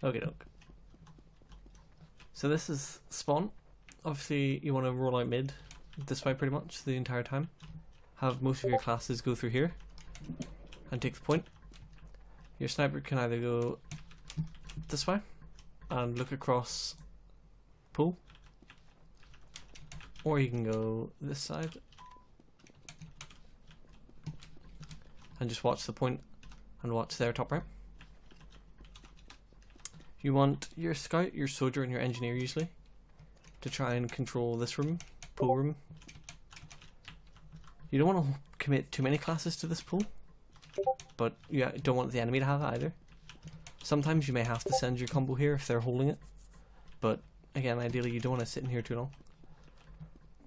Okay, doke. So this is spawn. Obviously you want to roll out mid this way pretty much the entire time. Have most of your classes go through here and take the point. Your sniper can either go this way and look across pool, or you can go this side and just watch the point and watch their top right. You want your scout, your soldier and your engineer usually to try and control this room, pool room. You don't want to commit too many classes to this pool, but you don't want the enemy to have it either. Sometimes you may have to send your combo here if they're holding it, but again, ideally you don't want to sit in here too long.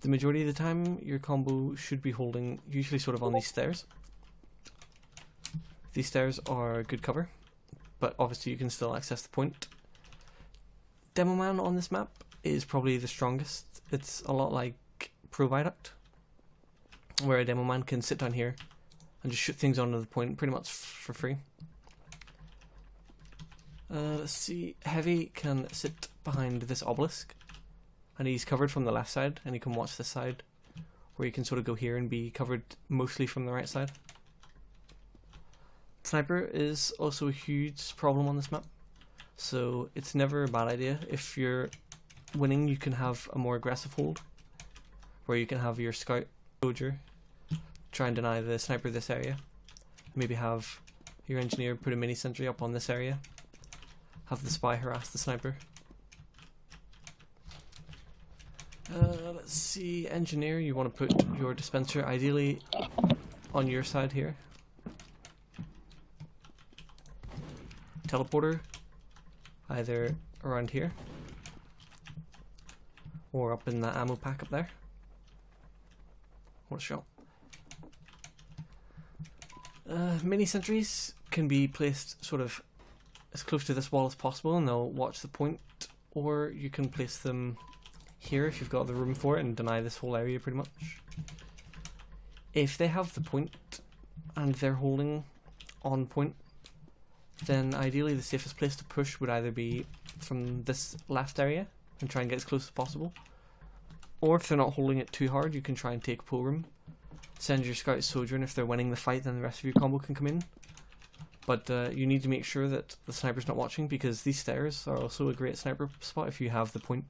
The majority of the time your combo should be holding usually sort of on these stairs. These stairs are good cover, but obviously you can still access the point. Demo Man on this map is probably the strongest. It's a lot like Pro Viaduct, where a Demo Man can sit down here and just shoot things onto the point pretty much for free. Let's see, Heavy can sit behind this obelisk and he's covered from the left side, and he can watch this side where you can sort of go here and be covered mostly from the right side. Sniper is also a huge problem on this map, so it's never a bad idea. If you're winning, you can have a more aggressive hold where you can have your scout soldier try and deny the sniper this area, maybe have your engineer put a mini sentry up on this area, have the spy harass the sniper. Let's see, engineer, you want to put your dispenser ideally on your side here. Teleporter either around here or up in that ammo pack up there. What a shot. Mini sentries can be placed sort of as close to this wall as possible and they'll watch the point, or you can place them here if you've got the room for it and deny this whole area pretty much. If they have the point and they're holding on point, then ideally the safest place to push would either be from this left area and try and get as close as possible, or if they're not holding it too hard, you can try and take pool room, send your scout soldier, and if they're winning the fight then the rest of your combo can come in. But you need to make sure that the sniper's not watching, because these stairs are also a great sniper spot. If you have the point,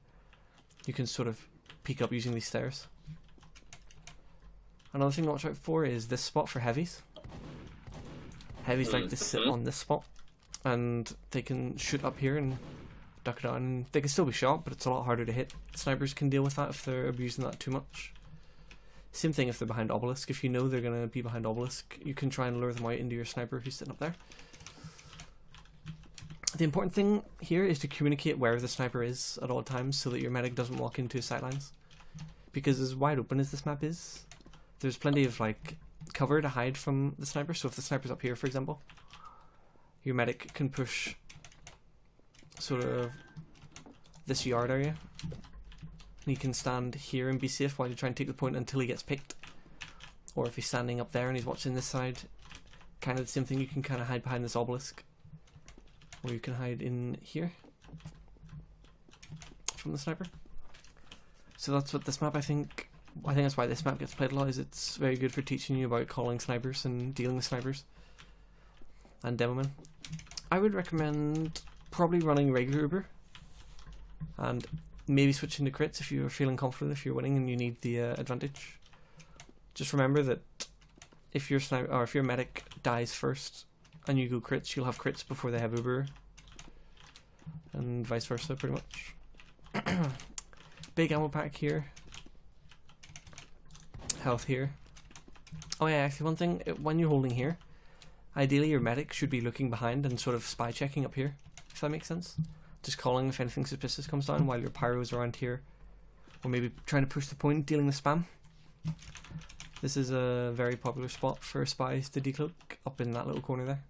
you can sort of peek up using these stairs. Another thing to watch out for is this spot for heavies. Heavies like to sit on this spot, and they can shoot up here and duck down, and they can still be shot, but it's a lot harder to hit. Snipers can deal with that if they're abusing that too much. Same thing if they're behind obelisk. If you know they're going to be behind obelisk, you can try and lure them out into your sniper who's sitting up there. The important thing here is to communicate where the sniper is at all times so that your medic doesn't walk into his sightlines. Because as wide open as this map is, there's plenty of like cover to hide from the sniper. So if the sniper's up here, for example, your medic can push sort of this yard area, and he can stand here and be safe while you try and take the point until he gets picked. Or if he's standing up there and he's watching this side, kind of the same thing, you can kind of hide behind this obelisk, or you can hide in here from the sniper. So that's what this map, I think that's why this map gets played a lot, is it's very good for teaching you about calling snipers and dealing with snipers and demomen. I would recommend probably running regular Uber and maybe switching to crits if you're feeling confident, if you're winning and you need the advantage. Just remember that if your sniper or if your medic dies first and you go crits, you'll have crits before they have Uber, and vice versa pretty much. Big ammo pack here, health here. Oh yeah, actually one thing, when you're holding here, ideally your medic should be looking behind and sort of spy checking up here, if that makes sense. Just calling if anything suspicious comes down while your pyro's around here, or maybe trying to push the point, dealing with spam. This is a very popular spot for spies to decloak, up in that little corner there.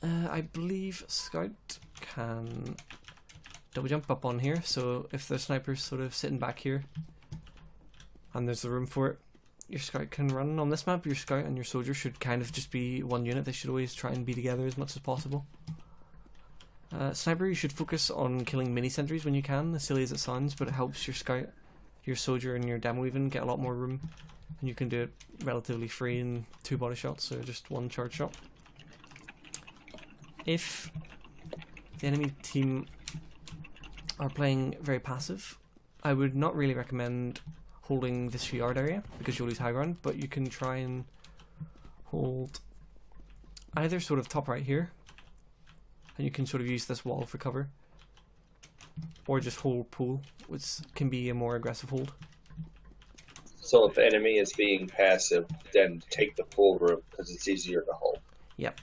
I believe Scout can double jump up on here, so if the sniper's sort of sitting back here and there's the room for it, your scout can run. On this map, your scout and your soldier should kind of just be one unit. They should always try and be together as much as possible. Sniper, you should focus on killing mini sentries when you can, as silly as it sounds, but it helps your scout, your soldier and your demo even get a lot more room, and you can do it relatively free in 2 body shots, so just 1 charge shot. If the enemy team are playing very passive, I would not really recommend holding this yard area because you'll lose high ground, but you can try and hold either sort of top right here, and you can sort of use this wall for cover, or just hold pool, which can be a more aggressive hold. So if the enemy is being passive, then take the pool room because it's easier to hold. Yep.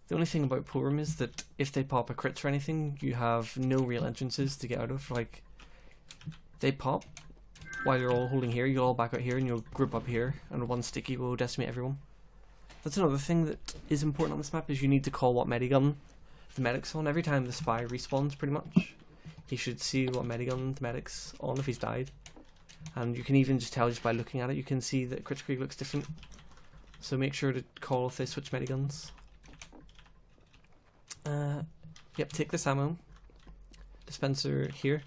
The only thing about pool room is that if they pop a crits or anything, you have no real entrances to get out of. Like, they pop while you're all holding here, you'll all back out here and you'll group up here, and 1 sticky will decimate everyone. That's another thing that is important on this map, is you need to call what medigun the medic's on. Every time the spy respawns, pretty much, he should see what medigun the medic's on if he's died. And you can even just tell just by looking at it, you can see that Kritzkrieg looks different. So make sure to call if they switch mediguns. Yep, take this ammo dispenser here.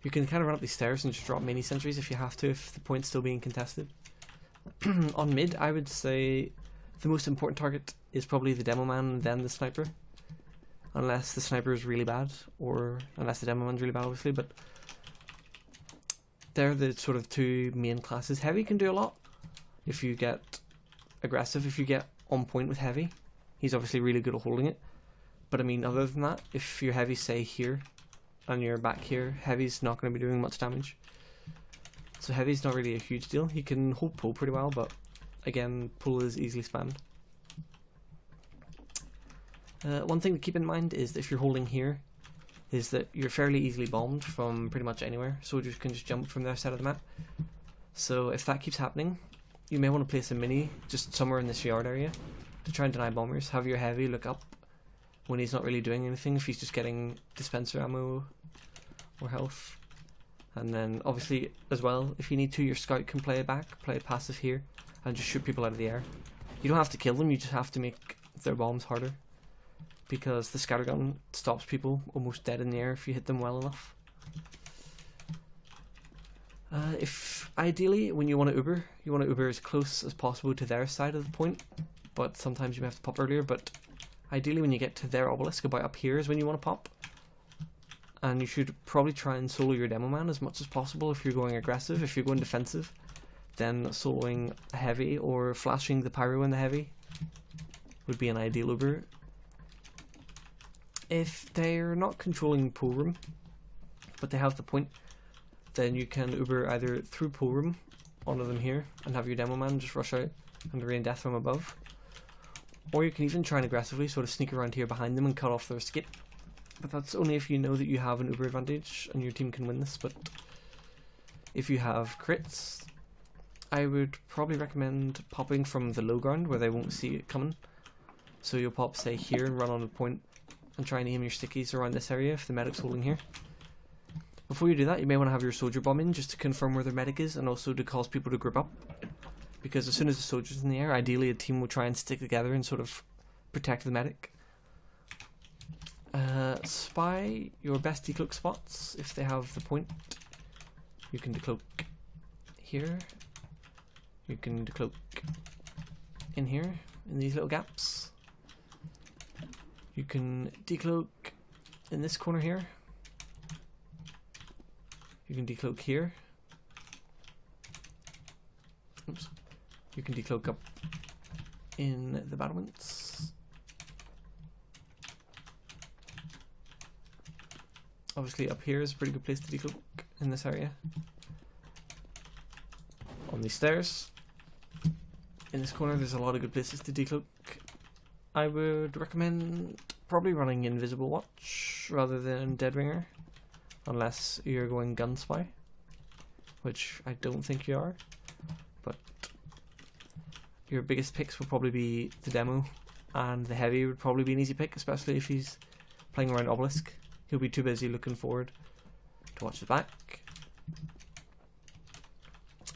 You can kind of run up these stairs and just drop mini sentries if you have to, if the point's still being contested. On mid, I would say the most important target is probably the demo man and then the sniper. Unless the sniper is really bad, or unless the demo man's really bad, obviously, but they're the sort of 2 main classes. Heavy can do a lot if you get aggressive, if you get on point with heavy. He's obviously really good at holding it. But I mean, other than that, if your heavy, say, here, and you're back here, heavy's not going to be doing much damage. So heavy's not really a huge deal. He can hold pull pretty well, but again, pull is easily spammed. One thing to keep in mind is that if you're holding here, is that you're fairly easily bombed from pretty much anywhere. Soldiers can just jump from their side of the map. So if that keeps happening, you may want to place a mini just somewhere in this yard area to try and deny bombers. Have your heavy look up when he's not really doing anything, if he's just getting dispenser ammo or health. And then obviously as well, if you need to, your scout can play passive here and just shoot people out of the air. You don't have to kill them, you just have to make their bombs harder, because the scattergun stops people almost dead in the air if you hit them well enough. If ideally when you want to Uber as close as possible to their side of the point, but sometimes you may have to pop earlier. But ideally when you get to their obelisk, about up here is when you want to pop. And you should probably try and solo your demo man as much as possible if you're going aggressive. If you're going defensive, then soloing a heavy or flashing the pyro in the heavy would be an ideal Uber. If they're not controlling pool room, but they have the point, then you can Uber either through pool room onto them here and have your demo man just rush out and rain death from above, or you can even try and aggressively sort of sneak around here behind them and cut off their escape. But that's only if you know that you have an Uber advantage and your team can win this. But if you have crits, I would probably recommend popping from the low ground where they won't see it coming. So you'll pop, say, here and run on a point and try and aim your stickies around this area if the medic's holding here. Before you do that, you may want to have your soldier bomb in just to confirm where their medic is and also to cause people to group up. Because as soon as the soldier's in the air, ideally a team will try and stick together and sort of protect the medic. Spy your best decloak spots if they have the point. You can decloak here. You can decloak in here, in these little gaps. You can decloak in this corner here. You can decloak here. Oops. You can decloak up in the battlements. Obviously up here is a pretty good place to decloak in this area. On these stairs. In this corner there's a lot of good places to decloak. I would recommend probably running Invisible Watch rather than Dead Ringer, unless you're going Gun Spy, which I don't think you are. But your biggest picks will probably be the demo, and the heavy would probably be an easy pick, especially if he's playing around Obelisk. He'll be too busy looking forward to watch the back.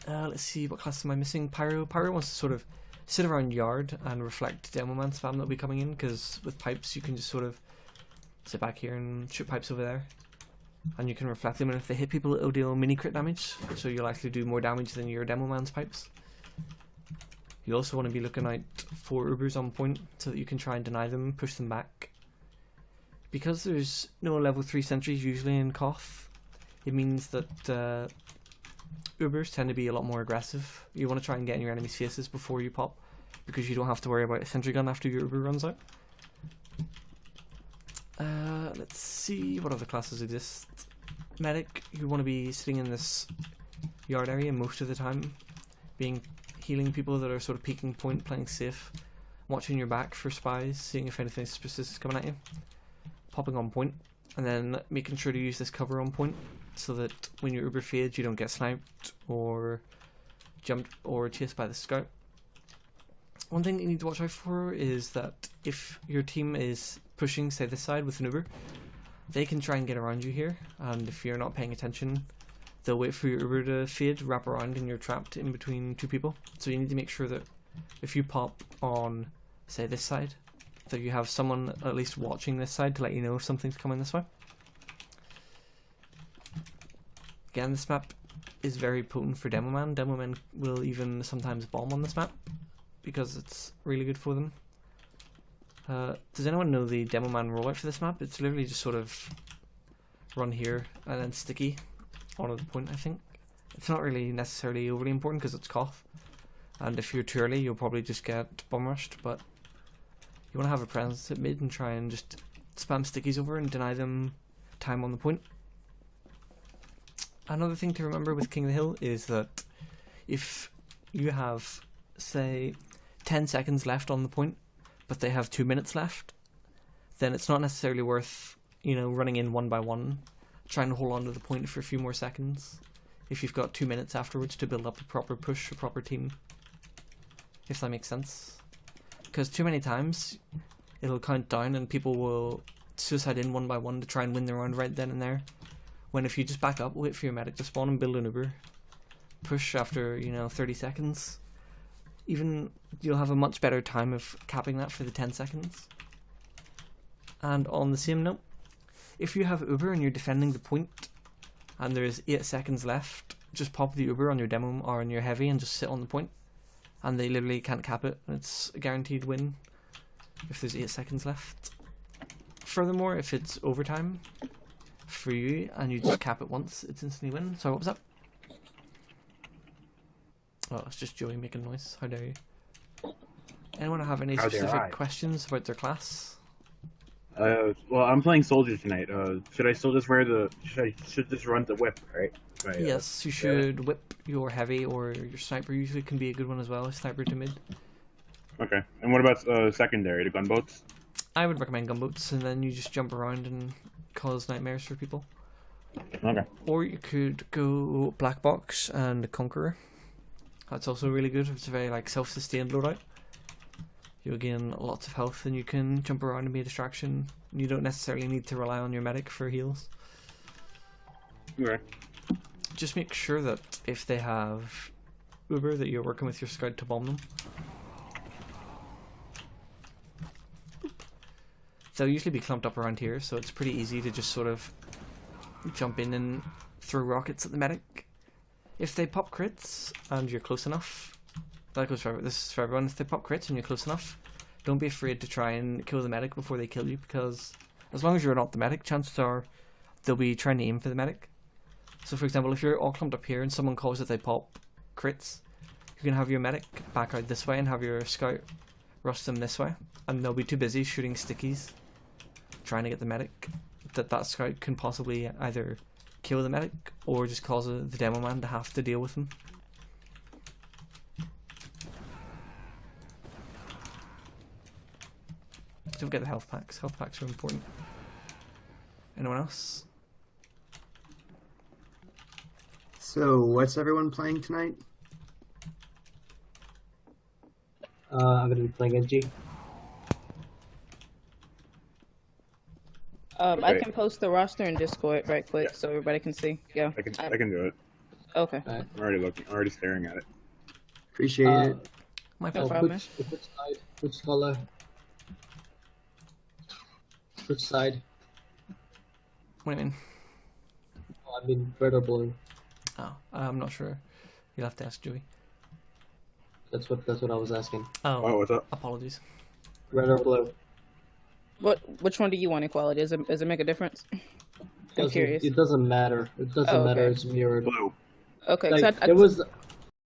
Let's see, what class am I missing? Pyro. Pyro wants to sort of sit around yard and reflect Demo Man spam that'll be coming in, because with pipes you can just sort of sit back here and shoot pipes over there. And you can reflect them, and if they hit people it'll deal mini crit damage, so you'll actually do more damage than your Demo Man's pipes. You also want to be looking out for Ubers on point, so that you can try and deny them, push them back. Because there's no level 3 sentries usually in Koth, it means that Ubers tend to be a lot more aggressive. You want to try and get in your enemies' faces before you pop, because you don't have to worry about a sentry gun after your Uber runs out. Let's see what other classes exist. Medic, you want to be sitting in this yard area most of the time, healing people that are sort of peeking point, playing safe, watching your back for spies, seeing if anything suspicious is coming at you, popping on point, and then making sure to use this cover on point so that when your Uber fades you don't get sniped or jumped or chased by the scout. One thing you need to watch out for is that if your team is pushing, say, this side with an Uber, they can try and get around you here, and if you're not paying attention they'll wait for your Uber to fade, wrap around, and you're trapped in between two people. So you need to make sure that if you pop on, say, this side, that you have someone at least watching this side to let you know if something's coming this way. Again, this map is very potent for Demo Man. Demo Man will even sometimes bomb on this map because it's really good for them. Does anyone know the Demo Man rollout for this map? It's literally just sort of run here and then sticky on the point, I think. It's not really necessarily overly important because it's Koth, and if you're too early you'll probably just get bomb rushed, but you want to have a presence at mid and try and just spam stickies over and deny them time on the point. Another thing to remember with King of the Hill is that if you have, say, 10 seconds left on the point but they have 2 minutes left, then it's not necessarily worth, running in one by one, trying to hold on to the point for a few more seconds if you've got 2 minutes afterwards to build up a proper push, a proper team, if that makes sense. Because too many times it'll count down and people will suicide in one by one to try and win the round right then and there, when if you just back up, wait for your medic to spawn and build an Uber, push after 30 seconds, even you'll have a much better time of capping that for the 10 seconds. And on the same note, if you have Uber and you're defending the point and there's 8 seconds left, just pop the Uber on your demo or on your heavy and just sit on the point, and they literally can't cap it, and it's a guaranteed win if there's 8 seconds left. Furthermore, if it's overtime for you and you just cap it once, it's instantly win. So what was that? Oh, it's just Joey making noise. How dare you? Anyone have any specific questions about their class? Well, I'm playing soldier tonight. Should I still just wear the? Should just run the whip, right? Yes, you should whip your heavy, or your sniper usually can be a good one as well. Sniper to mid. Okay. And what about secondary, the gunboats? I would recommend gunboats, and then you just jump around and cause nightmares for people. Okay. Or you could go black box and conqueror. That's also really good. It's a very self-sustained loadout. You'll gain lots of health and you can jump around and be a distraction. You don't necessarily need to rely on your medic for heals. Okay. Just make sure that if they have Uber, that you're working with your scout to bomb them. They'll usually be clumped up around here, so it's pretty easy to just sort of jump in and throw rockets at the medic. If they pop crits and you're close enough, this is for everyone, if they pop crits and you're close enough, don't be afraid to try and kill the medic before they kill you, because as long as you're not the medic, chances are they'll be trying to aim for the medic. So for example, if you're all clumped up here and someone calls that they pop crits, you can have your medic back out this way and have your scout rush them this way, and they'll be too busy shooting stickies trying to get the medic that scout can possibly either kill the medic or just cause the demo man to have to deal with them. Don't get the health packs. Health packs are important. Anyone else? So, what's everyone playing tonight? I'm gonna be playing NG. Okay. I can post the roster in Discord right quick so everybody can see. Yeah. I can do it. Okay. Alright. I'm already looking, already staring at it. Appreciate it. My No pleasure. problem. Which side? Which color? Which side? What do you mean? Oh, I mean red or blue. Oh, I'm not sure. You'll have to ask Joey. That's what I was asking. Oh, Oh, what's up? apologies. Red or blue? Which one do you want equality? Does it make a difference? I'm curious. It doesn't matter. It doesn't Oh, matter. okay. It's mirrored. Blue. Okay, Like, so there was